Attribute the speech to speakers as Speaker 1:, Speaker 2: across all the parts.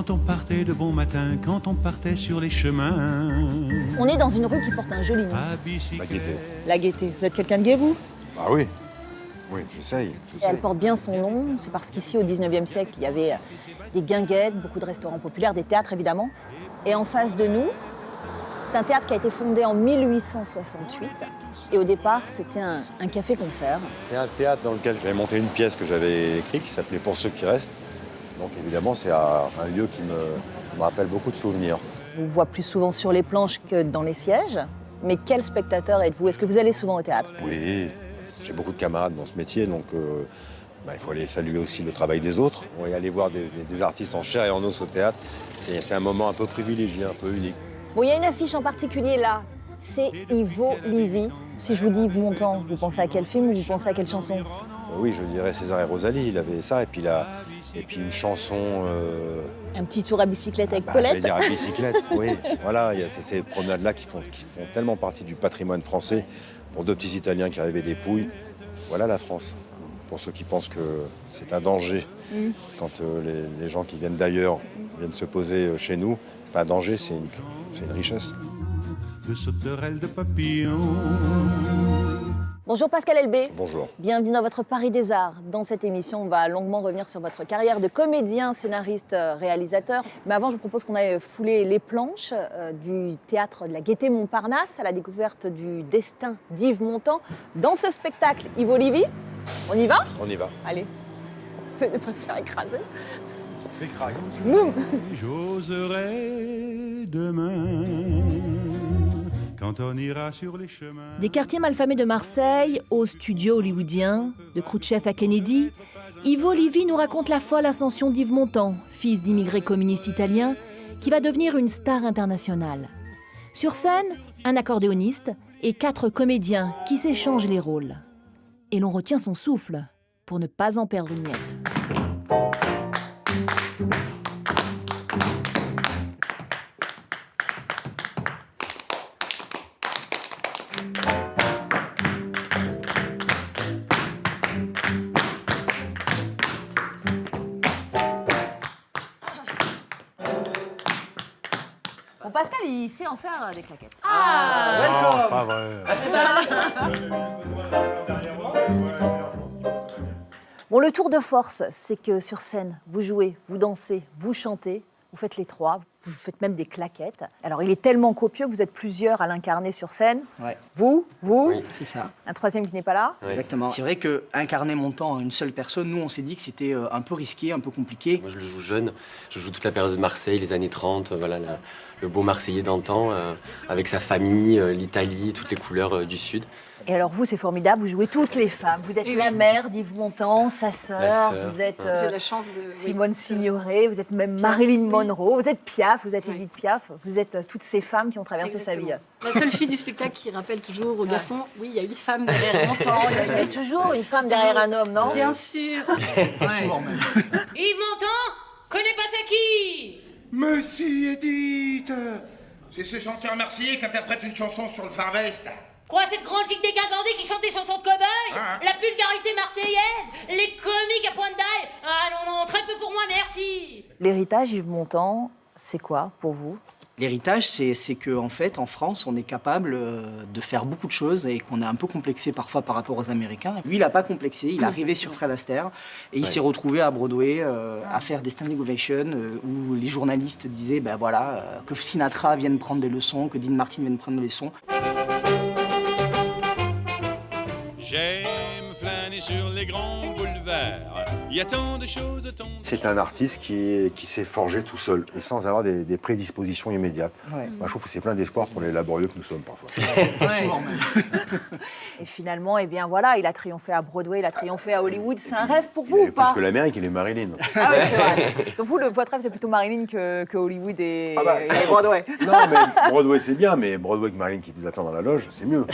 Speaker 1: Quand on partait de bon matin, quand on partait sur les chemins.
Speaker 2: On est dans une rue qui porte un joli nom.
Speaker 1: À bicyclette.
Speaker 3: La Gaîté.
Speaker 2: La Gaîté. Vous êtes quelqu'un de gai, vous?
Speaker 3: Ah oui. Oui, j'essaye.
Speaker 2: Et elle porte bien son nom. C'est parce qu'ici, au 19e siècle, il y avait des guinguettes, beaucoup de restaurants populaires, des théâtres, évidemment. Et en face de nous, c'est un théâtre qui a été fondé en 1868. Et au départ, c'était un café-concert.
Speaker 3: C'est un théâtre dans lequel j'avais monté une pièce que j'avais écrite qui s'appelait Pour ceux qui restent. Donc évidemment, c'est un lieu qui me rappelle beaucoup de souvenirs.
Speaker 2: On vous voit plus souvent sur les planches que dans les sièges. Mais quel spectateur êtes-vous? Est-ce que vous allez souvent au théâtre?
Speaker 3: Oui, j'ai beaucoup de camarades dans ce métier, donc il faut aller saluer aussi le travail des autres. On va y aller voir des artistes en chair et en os au théâtre. C'est un moment un peu privilégié, un peu unique.
Speaker 2: Bon, il y a une affiche en particulier là. C'est Ivo Livy. Si je vous dis Yves Montand, vous pensez à quel film ou vous pensez à quelle chanson?
Speaker 3: Oui, je dirais César et Rosalie, il avait ça, et puis une chanson...
Speaker 2: Un petit tour à bicyclette avec
Speaker 3: Je
Speaker 2: Paulette?
Speaker 3: vais dire à bicyclette, oui. Voilà, il y a ces promenades-là qui font tellement partie du patrimoine français. Pour deux petits Italiens qui arrivaient des Pouilles, voilà la France. Pour ceux qui pensent que c'est un danger, quand les gens qui viennent d'ailleurs viennent se poser chez nous, c'est pas un danger, c'est une richesse.
Speaker 1: De sauterelles de papillons.
Speaker 2: Bonjour Pascal Elbé.
Speaker 3: Bonjour.
Speaker 2: Bienvenue dans votre Paris des Arts. Dans cette émission, on va longuement revenir sur votre carrière de comédien, scénariste, réalisateur. Mais avant, je vous propose qu'on aille fouler les planches du théâtre de la Gaîté Montparnasse à la découverte du destin d'Yves Montand. Dans ce spectacle, Ivo Livy, on y va?
Speaker 3: On y va.
Speaker 2: Allez, vous n'allez pas se faire écraser.
Speaker 1: J'oserai demain quand on ira sur les chemins.
Speaker 4: Des quartiers malfamés de Marseille aux studios hollywoodiens, de Khrouchtchev à Kennedy, Ivo Livy nous raconte la folle ascension d'Yves Montand, fils d'immigrés communistes italiens, qui va devenir une star internationale. Sur scène, un accordéoniste et 4 comédiens qui s'échangent les rôles. Et l'on retient son souffle pour ne pas en perdre une miette.
Speaker 2: Bon, Pascal, il sait en faire des claquettes.
Speaker 5: Non, pas vrai.
Speaker 2: Bon, le tour de force, c'est que sur scène, vous jouez, vous dansez, vous chantez, vous faites les 3, vous faites même des claquettes. Alors, il est tellement copieux que vous êtes plusieurs à l'incarner sur scène.
Speaker 6: Ouais.
Speaker 2: Vous,
Speaker 6: Oui, c'est ça.
Speaker 2: un troisième qui n'est pas là.
Speaker 6: Exactement. C'est vrai que incarner Montand en une seule personne, nous on s'est dit que c'était un peu risqué, un peu compliqué.
Speaker 7: Moi, je le joue jeune. Je joue toute la période de Marseille, les années 30, voilà, le beau Marseillais d'antan, avec sa famille, l'Italie, toutes les couleurs du Sud.
Speaker 2: Et alors vous, c'est formidable, vous jouez toutes les femmes. Vous êtes la mère d'Yves Montand, sa
Speaker 7: La
Speaker 2: sœur,
Speaker 7: sœur,
Speaker 2: vous êtes
Speaker 8: J'ai la chance de...
Speaker 2: Simone Signoret, vous êtes même Marilyn Monroe, vous êtes Piaf, vous êtes Edith Piaf, vous êtes toutes ces femmes qui ont traversé sa vie.
Speaker 8: La seule fille du spectacle qui rappelle toujours aux garçons, oui, il y a 8 femmes derrière Montand.
Speaker 2: Il y a toujours une femme derrière un homme, non?
Speaker 8: Bien sûr.
Speaker 6: Souvent même.
Speaker 9: Yves Montand, connais pas ça qui?
Speaker 10: Monsieur Edith, c'est ce chanteur marseillais qui interprète une chanson sur le Far West.
Speaker 9: Quoi, cette grande gigue dégingandée qui chante des chansons de cow-boy?
Speaker 10: Ah.
Speaker 9: La vulgarité marseillaise? Les comiques à pointe d'ail? Ah non, très peu pour moi, merci.
Speaker 2: L'héritage Yves Montand, c'est quoi pour vous?
Speaker 6: L'héritage, c'est qu'en fait, en France, on est capable de faire beaucoup de choses et qu'on est un peu complexé parfois par rapport aux Américains. Lui, il n'a pas complexé, il est arrivé sur Fred Astaire et il s'est retrouvé à Broadway à faire des standing ovations où les journalistes disaient que Sinatra vienne prendre des leçons, que Dean Martin vienne prendre des leçons.
Speaker 1: J'aime flâner sur les grands boulevards. Il y a tant de choses, tant de...
Speaker 3: C'est un artiste qui s'est forgé tout seul et sans avoir des prédispositions immédiates.
Speaker 6: Ouais.
Speaker 3: Moi, je trouve que c'est plein d'espoir pour les laborieux que nous sommes parfois.
Speaker 6: Souvent même.
Speaker 2: Et finalement, eh bien voilà, il a triomphé à Broadway, il a triomphé à Hollywood. C'est un rêve pour vous ou
Speaker 3: Plus
Speaker 2: pas?
Speaker 3: que l'Amérique, il est Marilyn.
Speaker 2: Ah oui, c'est vrai. Donc vous, votre rêve, c'est plutôt Marilyn que Hollywood et
Speaker 3: c'est-
Speaker 2: et Broadway.
Speaker 3: Non, mais Broadway, c'est bien, mais Broadway avec Marilyn qui vous attend dans la loge, c'est mieux.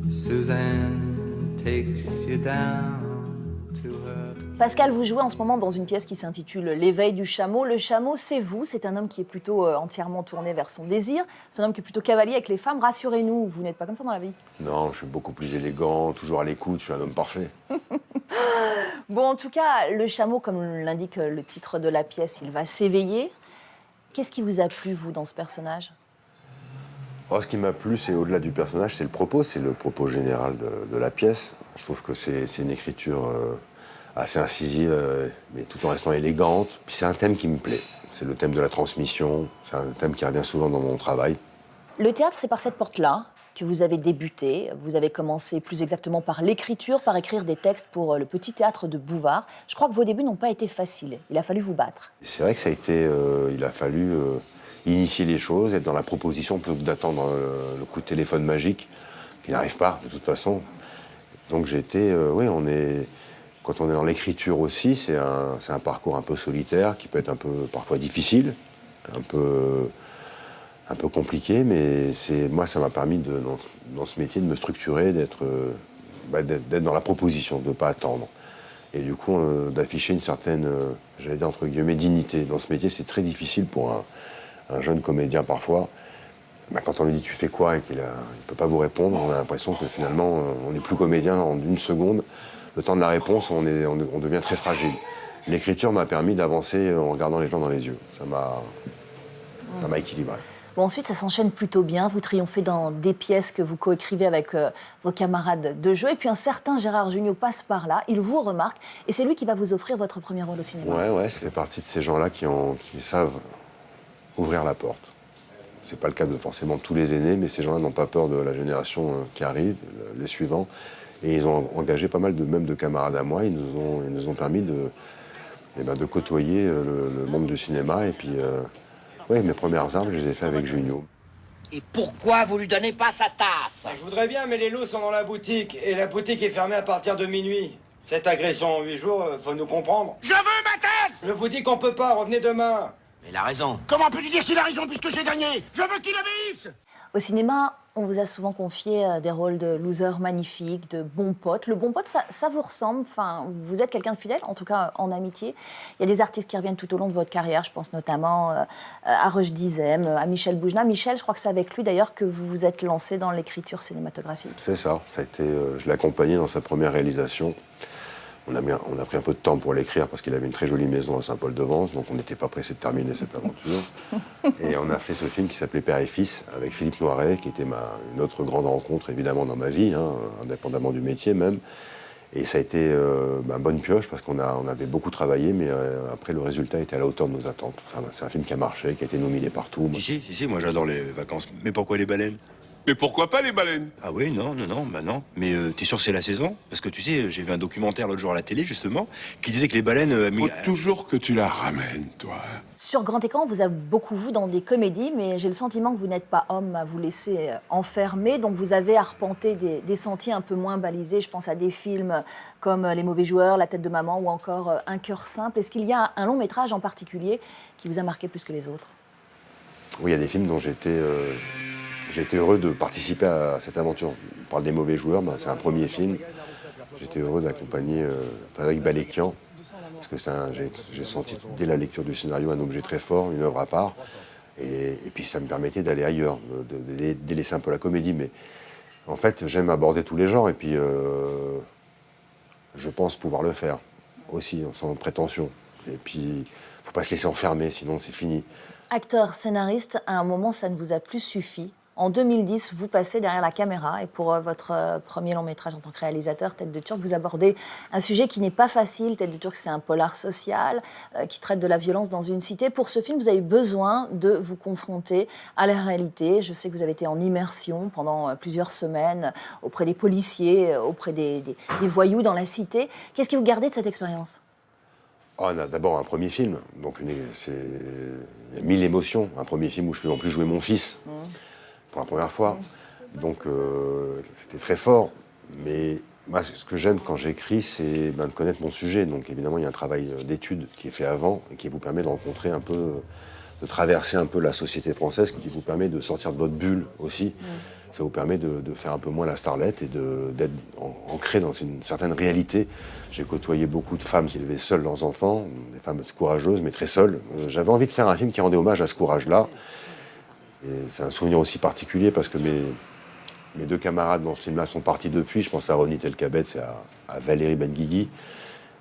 Speaker 11: Suzanne takes you down to her
Speaker 2: Pascal, vous jouez en ce moment dans une pièce qui s'intitule L'éveil du chameau. Le chameau, c'est vous. C'est un homme qui est plutôt entièrement tourné vers son désir. C'est un homme qui est plutôt cavalier avec les femmes. Rassurez-nous, vous n'êtes pas comme ça dans la vie.
Speaker 3: Non, je suis beaucoup plus élégant, toujours à l'écoute, je suis un homme parfait.
Speaker 2: Bon, en tout cas, le chameau, comme l'indique le titre de la pièce, il va s'éveiller. Qu'est-ce qui vous a plu, vous, dans ce personnage ?
Speaker 3: Oh, ce qui m'a plu, c'est au-delà du personnage, c'est le propos général de la pièce. Je trouve que c'est une écriture assez incisive, mais tout en restant élégante. Puis c'est un thème qui me plaît. C'est le thème de la transmission. C'est un thème qui revient souvent dans mon travail.
Speaker 2: Le théâtre, c'est par cette porte-là que vous avez débuté. Vous avez commencé plus exactement par l'écriture, par écrire des textes pour le Petit Théâtre de Bouvard. Je crois que vos débuts n'ont pas été faciles. Il a fallu vous battre.
Speaker 3: C'est vrai que ça a été... il a fallu initier les choses, être dans la proposition plutôt que d'attendre le coup de téléphone magique, qui n'arrive pas, de toute façon. Donc j'ai été... Quand on est dans l'écriture aussi, c'est un parcours un peu solitaire, qui peut être un peu parfois difficile, un peu compliqué, mais moi, ça m'a permis, dans ce métier, de me structurer, d'être dans la proposition, de ne pas attendre. Et du coup, d'afficher une certaine, j'allais dire entre guillemets, dignité. Dans ce métier, c'est très difficile pour un jeune comédien, parfois. Quand on lui dit « tu fais quoi ?» et qu'il ne peut pas vous répondre, on a l'impression que finalement, on n'est plus comédien en une seconde. Le temps de la réponse, on devient très fragile. L'écriture m'a permis d'avancer en regardant les gens dans les yeux. Ça m'a équilibré.
Speaker 2: Bon, ensuite, ça s'enchaîne plutôt bien. Vous triomphez dans des pièces que vous coécrivez avec vos camarades de jeu. Et puis un certain Gérard Jugnot passe par là, il vous remarque, et c'est lui qui va vous offrir votre premier rôle au cinéma.
Speaker 3: Ouais, c'est partie de ces gens-là qui savent ouvrir la porte. C'est pas le cas de forcément tous les aînés, mais ces gens-là n'ont pas peur de la génération qui arrive, les suivants. Et ils ont engagé pas mal de camarades à moi. Ils nous ont permis de côtoyer le monde du cinéma. Et puis, mes premières armes, je les ai fait avec Jugnot.
Speaker 11: Et pourquoi vous lui donnez pas sa tasse?
Speaker 12: Je voudrais bien, mais les lots sont dans la boutique. Et la boutique est fermée à partir de minuit. Cette agression en 8 jours, faut nous comprendre.
Speaker 10: Je veux ma tasse!
Speaker 12: Je vous dis qu'on peut pas, revenez demain.
Speaker 11: Il a raison.
Speaker 10: Comment peux-tu dire qu'il a raison puisque j'ai gagné? Je veux qu'il obéisse!
Speaker 2: Au cinéma, on vous a souvent confié des rôles de loser magnifiques, de bons potes. Le bon pote, ça vous ressemble. Enfin, vous êtes quelqu'un de fidèle, en tout cas en amitié. Il y a des artistes qui reviennent tout au long de votre carrière. Je pense notamment à Roche Dizem, à Michel Boujna. Michel, je crois que c'est avec lui d'ailleurs que vous vous êtes lancé dans l'écriture cinématographique.
Speaker 3: C'est ça. Ça a été, je l'ai accompagné dans sa première réalisation. On a pris un peu de temps pour l'écrire parce qu'il avait une très jolie maison à Saint-Paul-de-Vence, donc on n'était pas pressé de terminer cette aventure. Et on a fait ce film qui s'appelait Père et Fils, avec Philippe Noiret, qui était une autre grande rencontre, évidemment, dans ma vie, indépendamment du métier même. Et ça a été bonne pioche, parce qu'on avait beaucoup travaillé, mais après, le résultat était à la hauteur de nos attentes. C'est un film qui a marché, qui a été nominé partout.
Speaker 13: Si, moi j'adore les vacances. Mais pourquoi les baleines? Mais pourquoi pas les baleines? Ah oui, non. Mais t'es sûr que c'est la saison? Parce que tu sais, j'ai vu un documentaire l'autre jour à la télé, justement, qui disait que les baleines...
Speaker 5: Faut toujours que tu la ramènes, toi.
Speaker 2: Sur grand écran, on vous a beaucoup vu dans des comédies, mais j'ai le sentiment que vous n'êtes pas homme à vous laisser enfermer. Donc vous avez arpenté des sentiers un peu moins balisés. Je pense à des films comme Les Mauvais Joueurs, La Tête de Maman ou encore Un cœur simple. Est-ce qu'il y a un long métrage en particulier qui vous a marqué plus que les autres?
Speaker 3: Oui, il y a des films dont j'ai été heureux de participer à cette aventure. On parle des Mauvais Joueurs, c'est un premier film. J'étais heureux d'accompagner Frédéric Balékian, parce que j'ai senti dès la lecture du scénario un objet très fort, une œuvre à part. Et puis ça me permettait d'aller ailleurs, de délaisser un peu la comédie. Mais en fait, j'aime aborder tous les genres, et puis je pense pouvoir le faire aussi, sans prétention. Et puis, il ne faut pas se laisser enfermer, sinon c'est fini.
Speaker 2: Acteur, scénariste, à un moment, ça ne vous a plus suffi. En 2010, vous passez derrière la caméra et pour votre premier long métrage en tant que réalisateur, Tête de Turc, vous abordez un sujet qui n'est pas facile. Tête de Turc, c'est un polar social qui traite de la violence dans une cité. Pour ce film, vous avez besoin de vous confronter à la réalité. Je sais que vous avez été en immersion pendant plusieurs semaines auprès des policiers, auprès des voyous dans la cité. Qu'est-ce que vous gardez de cette expérience ?
Speaker 3: On a d'abord un premier film, donc il y a 1000 émotions. Un premier film où je fais en plus jouer mon fils. Pour la première fois. Donc c'était très fort. Mais moi, ce que j'aime quand j'écris, c'est de connaître mon sujet. Donc évidemment, il y a un travail d'étude qui est fait avant et qui vous permet de rencontrer un peu, de traverser un peu la société française, qui vous permet de sortir de votre bulle aussi. Ça vous permet de faire un peu moins la starlette et d'être ancré dans une certaine réalité. J'ai côtoyé beaucoup de femmes qui élevaient seules leurs enfants, des femmes courageuses, mais très seules. J'avais envie de faire un film qui rendait hommage à ce courage-là. Et c'est un souvenir aussi particulier parce que mes deux camarades dans ce film-là sont partis depuis. Je pense à Ronit Elkabetz et à Valérie Benguigui.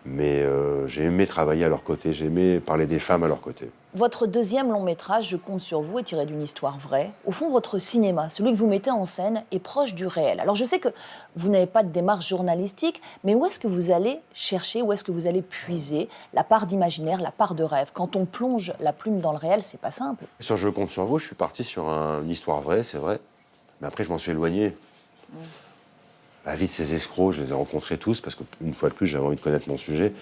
Speaker 3: Mais j'ai aimé travailler à leur côté, j'ai aimé parler des femmes à leur côté.
Speaker 2: Votre deuxième long métrage, Je compte sur vous, est tiré d'une histoire vraie. Au fond, votre cinéma, celui que vous mettez en scène, est proche du réel. Alors je sais que vous n'avez pas de démarche journalistique, mais où est-ce que vous allez chercher, où est-ce que vous allez puiser la part d'imaginaire, la part de rêve? Quand on plonge la plume dans le réel, c'est pas simple.
Speaker 3: Sur Je compte sur vous, je suis parti sur une histoire vraie, c'est vrai. Mais après, je m'en suis éloigné. La vie de ces escrocs, je les ai rencontrés tous, parce qu'une fois de plus, j'avais envie de connaître mon sujet.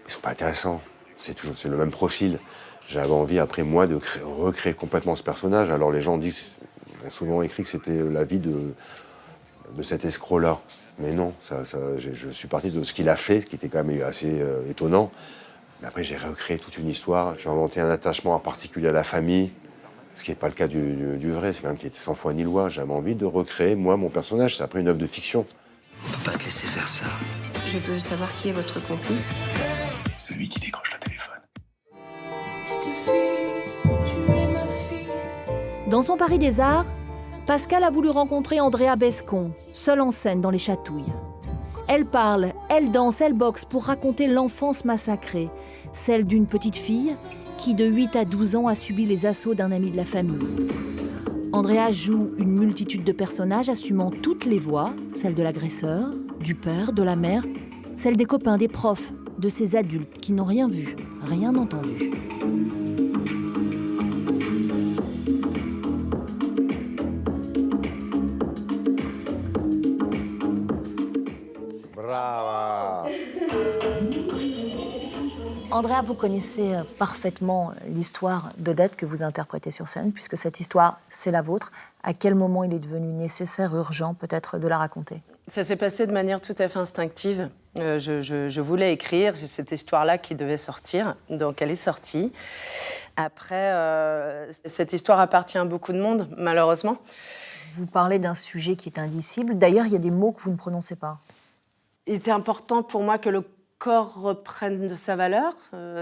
Speaker 3: Ils sont pas intéressants. C'est le même profil. J'avais envie, après moi, de recréer complètement ce personnage. Alors les gens ont souvent écrit que c'était la vie de cet escroc-là. Mais non, je suis parti de ce qu'il a fait, qui était quand même assez étonnant. Mais après, j'ai recréé toute une histoire. J'ai inventé un attachement en particulier à la famille. Ce qui n'est pas le cas du vrai, c'est quand même qui était sans foi ni loi. J'avais envie de recréer, moi, mon personnage. C'est après une œuvre de fiction.
Speaker 11: On peut pas te laisser faire ça.
Speaker 14: Je peux savoir qui est votre complice?
Speaker 13: Celui qui décroche le téléphone.
Speaker 4: Dans son Paris des Arts, Pascal a voulu rencontrer Andrea Bescon, seule en scène dans Les Chatouilles. Elle parle, elle danse, elle boxe pour raconter l'enfance massacrée, celle d'une petite fille qui, de 8 à 12 ans, a subi les assauts d'un ami de la famille. Andrea joue une multitude de personnages assumant toutes les voix, celle de l'agresseur, du père, de la mère, celle des copains, des profs, de ces adultes qui n'ont rien vu, rien entendu.
Speaker 3: Brava!
Speaker 2: Andrea, vous connaissez parfaitement l'histoire d'Odette que vous interprétez sur scène, puisque cette histoire, c'est la vôtre. À quel moment il est devenu nécessaire, urgent peut-être, de la raconter?
Speaker 15: Ça s'est passé de manière tout à fait instinctive. Je voulais écrire, c'est cette histoire-là qui devait sortir, donc elle est sortie. Après, cette histoire appartient à beaucoup de monde, malheureusement.
Speaker 2: Vous parlez d'un sujet qui est indicible. D'ailleurs, il y a des mots que vous ne prononcez pas.
Speaker 15: Il était important pour moi que le corps reprenne de sa valeur.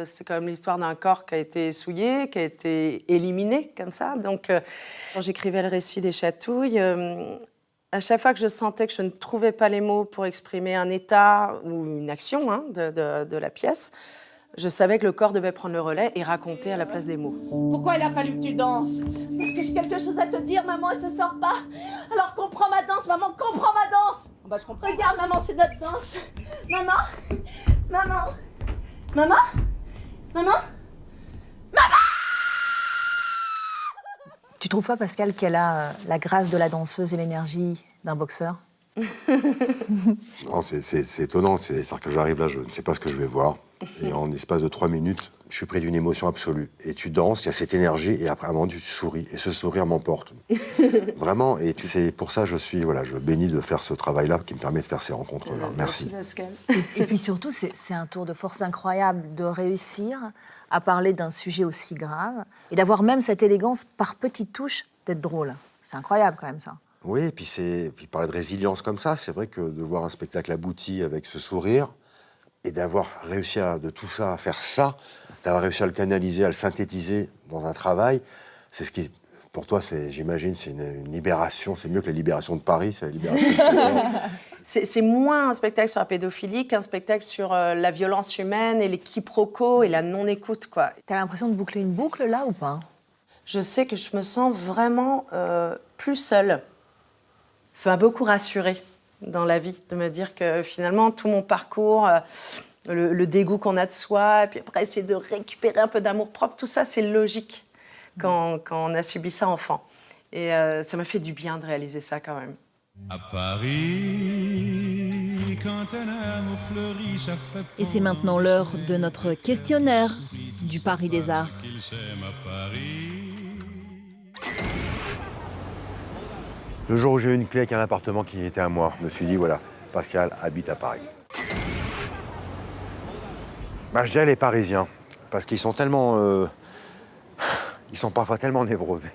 Speaker 15: C'est quand même l'histoire d'un corps qui a été souillé, qui a été éliminé, comme ça. Donc, quand j'écrivais le récit des Chatouilles, à chaque fois que je sentais que je ne trouvais pas les mots pour exprimer un état ou une action de la pièce, je savais que le corps devait prendre le relais et raconter à la place des mots.
Speaker 16: Pourquoi il a fallu que tu danses? Parce que j'ai quelque chose à te dire, maman, elle se sort pas. Alors comprends ma danse, maman, comprends ma danse. Bah je comprends. Regarde, maman, c'est notre danse. Maman, maman, maman, maman, maman.
Speaker 2: Tu trouves pas, Pascal, qu'elle a la grâce de la danseuse et l'énergie d'un boxeur?
Speaker 3: Non, c'est étonnant. C'est-à-dire que j'arrive là, je ne sais pas ce que je vais voir. Et en l'espace de 3 minutes, je suis pris d'une émotion absolue. Et tu danses, il y a cette énergie, et après, à un moment, tu souris. Et ce sourire m'emporte. Vraiment. Et c'est pour ça que je bénis de faire ce travail-là qui me permet de faire ces rencontres-là. Merci.
Speaker 15: Pascal.
Speaker 2: Et puis surtout, c'est un tour de force incroyable de réussir à parler d'un sujet aussi grave et d'avoir même cette élégance par petites touches d'être drôle. C'est incroyable quand même, ça.
Speaker 3: Oui, et puis parler de résilience comme ça, c'est vrai que de voir un spectacle abouti avec ce sourire, et d'avoir réussi de tout ça à faire ça, d'avoir réussi à le canaliser, à le synthétiser dans un travail, c'est ce qui, pour toi, j'imagine, c'est une libération. C'est mieux que la libération de Paris, c'est la libération de
Speaker 15: C'est moins un spectacle sur la pédophilie qu'un spectacle sur la violence humaine et les quiproquos et la non-écoute, quoi.
Speaker 2: T'as l'impression de boucler une boucle, là, ou pas?
Speaker 15: Je sais que je me sens vraiment plus seule. Ça m'a beaucoup rassurée dans la vie, de me dire que finalement, tout mon parcours, le dégoût qu'on a de soi, et puis après essayer de récupérer un peu d'amour-propre, tout ça, c'est logique quand on a subi ça enfant. Et ça m'a fait du bien de réaliser ça quand même.
Speaker 1: À Paris, quand un amour fleurit, ça fait...
Speaker 4: Et c'est maintenant l'heure de notre questionnaire du Paris des Arts.
Speaker 3: Le jour où j'ai eu une clé avec un appartement qui était à moi, je me suis dit, voilà, Pascal habite à Paris. Je dirais les Parisiens, parce qu'ils sont tellement... ils sont parfois tellement névrosés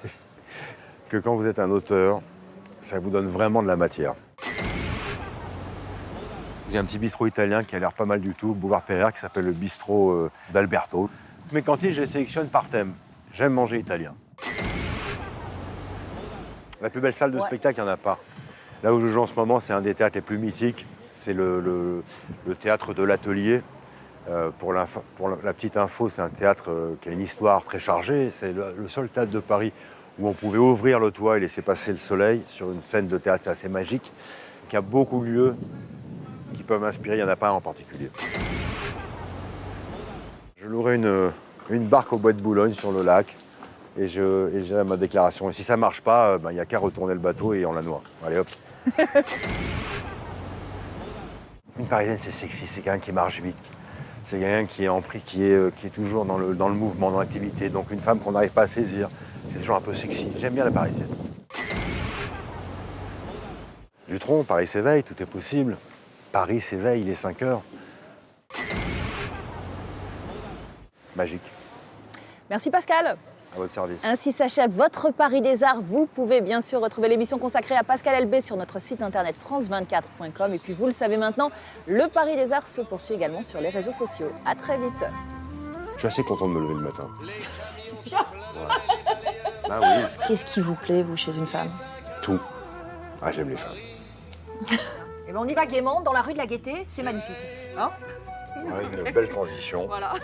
Speaker 3: que quand vous êtes un auteur ça vous donne vraiment de la matière. J'ai un petit bistrot italien qui a l'air pas mal du tout, boulevard Pereire, qui s'appelle le bistrot d'Alberto. Mes cantines, je les sélectionne par thème. J'aime manger italien. La plus belle salle de spectacle, il n'y en a pas. Là où je joue en ce moment, c'est un des théâtres les plus mythiques. C'est le théâtre de l'Atelier. Pour la petite info, c'est un théâtre qui a une histoire très chargée. C'est le seul théâtre de Paris où on pouvait ouvrir le toit et laisser passer le soleil sur une scène de théâtre, c'est assez magique, qui a beaucoup de lieux qui peuvent m'inspirer, il n'y en a pas un en particulier. Je louerai une barque au bois de Boulogne sur le lac et j'ai ma déclaration. Et si ça ne marche pas, il n'y a qu'à retourner le bateau et on la noie. Allez hop. Une Parisienne, c'est sexy, c'est quelqu'un qui marche vite. C'est quelqu'un qui est en prix, qui est toujours dans le mouvement, dans l'activité. Donc une femme qu'on n'arrive pas à saisir, c'est toujours un peu sexy. J'aime bien la Parisienne. Dutronc, Paris s'éveille, tout est possible. Paris s'éveille, il est 5 heures. Magique.
Speaker 2: Merci Pascal.
Speaker 3: À votre service.
Speaker 2: Ainsi s'achève votre Paris des Arts. Vous pouvez bien sûr retrouver l'émission consacrée à Pascal Elbé sur notre site internet france24.com. Et puis vous le savez maintenant, le Paris des Arts se poursuit également sur les réseaux sociaux. À très vite.
Speaker 3: Je suis assez content de me lever le matin.
Speaker 16: C'est bien.
Speaker 3: Ouais. Ah oui.
Speaker 2: Qu'est-ce qui vous plaît, vous, chez une femme?
Speaker 3: Tout. Ah, j'aime les femmes.
Speaker 2: Eh ben, on y va gaiement, dans la rue de la Gaîté, c'est magnifique. Hein?
Speaker 3: Ouais, une belle transition.
Speaker 2: Voilà.